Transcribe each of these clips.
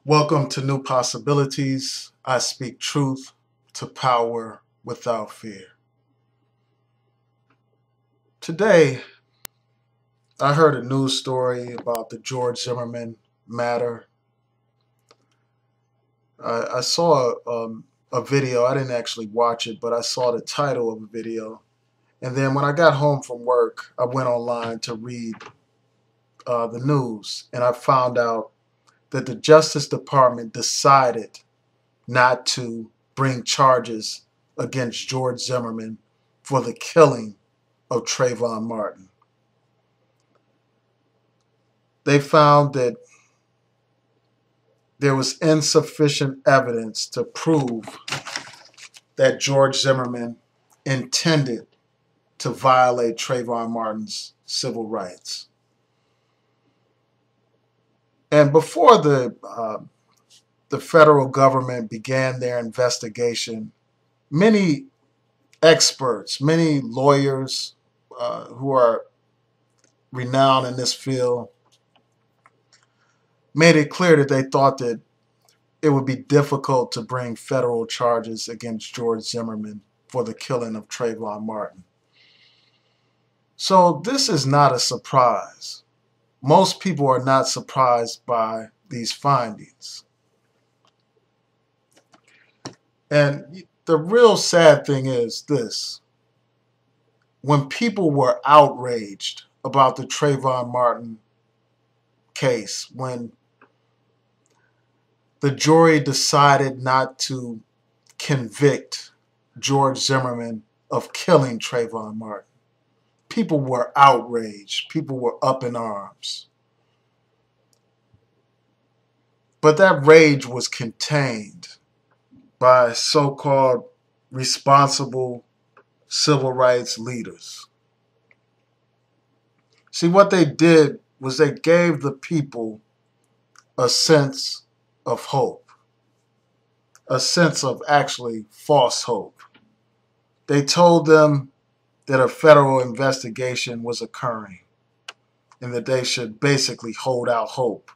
Welcome to New Possibilities. I speak truth to power without fear. Today, I heard a news story about the George Zimmerman matter. I saw a video. I didn't actually watch it, but I saw the title of a video. And then when I got home from work, I went online to read the news, and I found out that the Justice Department decided not to bring charges against George Zimmerman for the killing of Trayvon Martin. They found that there was insufficient evidence to prove that George Zimmerman intended to violate Trayvon Martin's civil rights. And before the federal government began their investigation, many experts, many lawyers who are renowned in this field made it clear that they thought that it would be difficult to bring federal charges against George Zimmerman for the killing of Trayvon Martin. So this is not a surprise. Most people are not surprised by these findings. And the real sad thing is this. When people were outraged about the Trayvon Martin case, when the jury decided not to convict George Zimmerman of killing Trayvon Martin, people were outraged. People were up in arms. But that rage was contained by so-called responsible civil rights leaders. See, what they did was they gave the people a sense of hope, a sense of actually false hope. They told them that a federal investigation was occurring and that they should basically hold out hope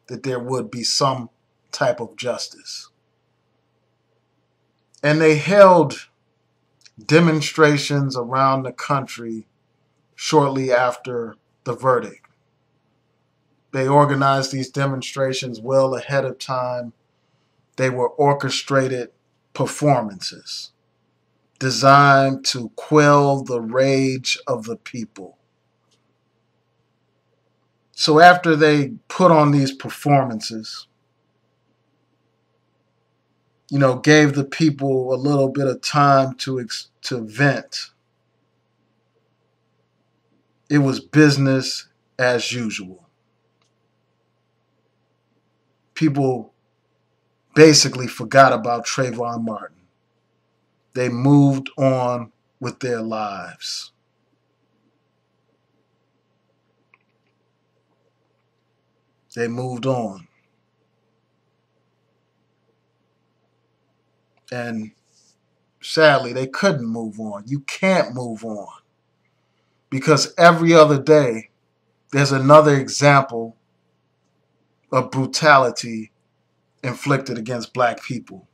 that there would be some type of justice. And they held demonstrations around the country shortly after the verdict. They organized these demonstrations well ahead of time. They were orchestrated performances designed to quell the rage of the people. So after they put on these performances, gave the people a little bit of time to vent, it was business as usual. People basically forgot about Trayvon Martin. They moved on with their lives. They moved on. And sadly, they couldn't move on. You can't move on. Because every other day, there's another example of brutality inflicted against black people.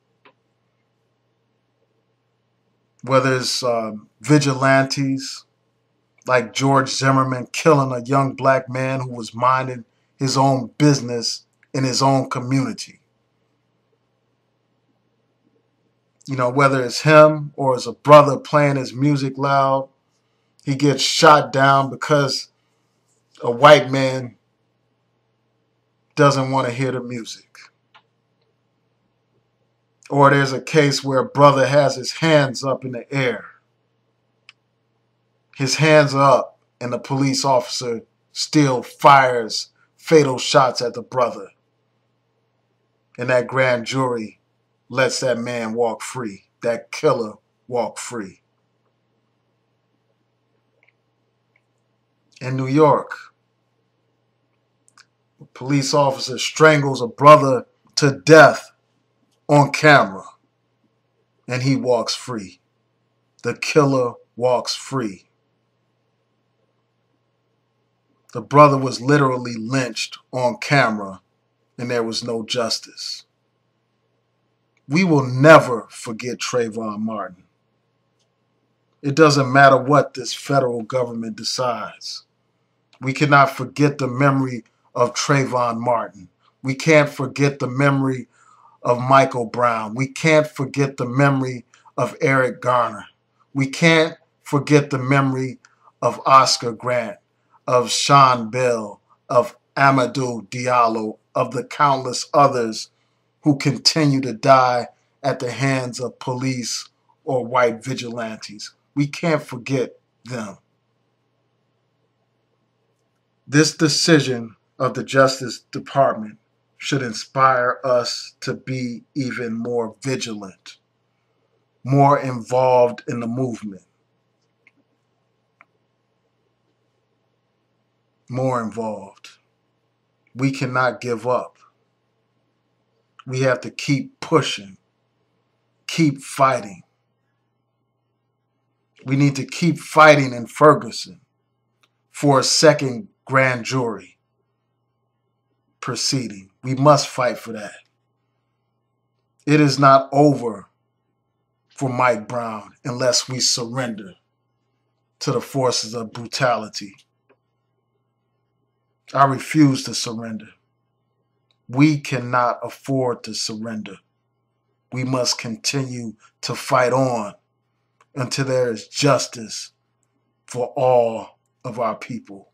Whether it's vigilantes like George Zimmerman killing a young black man who was minding his own business in his own community. Whether it's him or it's a brother playing his music loud, he gets shot down because a white man doesn't want to hear the music. Or there's a case where a brother has his hands up in the air. His hands are up and the police officer still fires fatal shots at the brother. And that grand jury lets that man walk free, that killer walk free. In New York, a police officer strangles a brother to death on camera, and he walks free. The killer walks free. The brother was literally lynched on camera and there was no justice. We will never forget Trayvon Martin. It doesn't matter what this federal government decides. We cannot forget the memory of Trayvon Martin. We can't forget the memory of Michael Brown. We can't forget the memory of Eric Garner. We can't forget the memory of Oscar Grant, of Sean Bell, of Amadou Diallo, of the countless others who continue to die at the hands of police or white vigilantes. We can't forget them. This decision of the Justice Department should inspire us to be even more vigilant, more involved in the movement, more involved. We cannot give up. We have to keep pushing, keep fighting. We need to keep fighting in Ferguson for a second grand jury proceeding. We must fight for that. It is not over for Mike Brown unless we surrender to the forces of brutality. I refuse to surrender. We cannot afford to surrender. We must continue to fight on until there is justice for all of our people.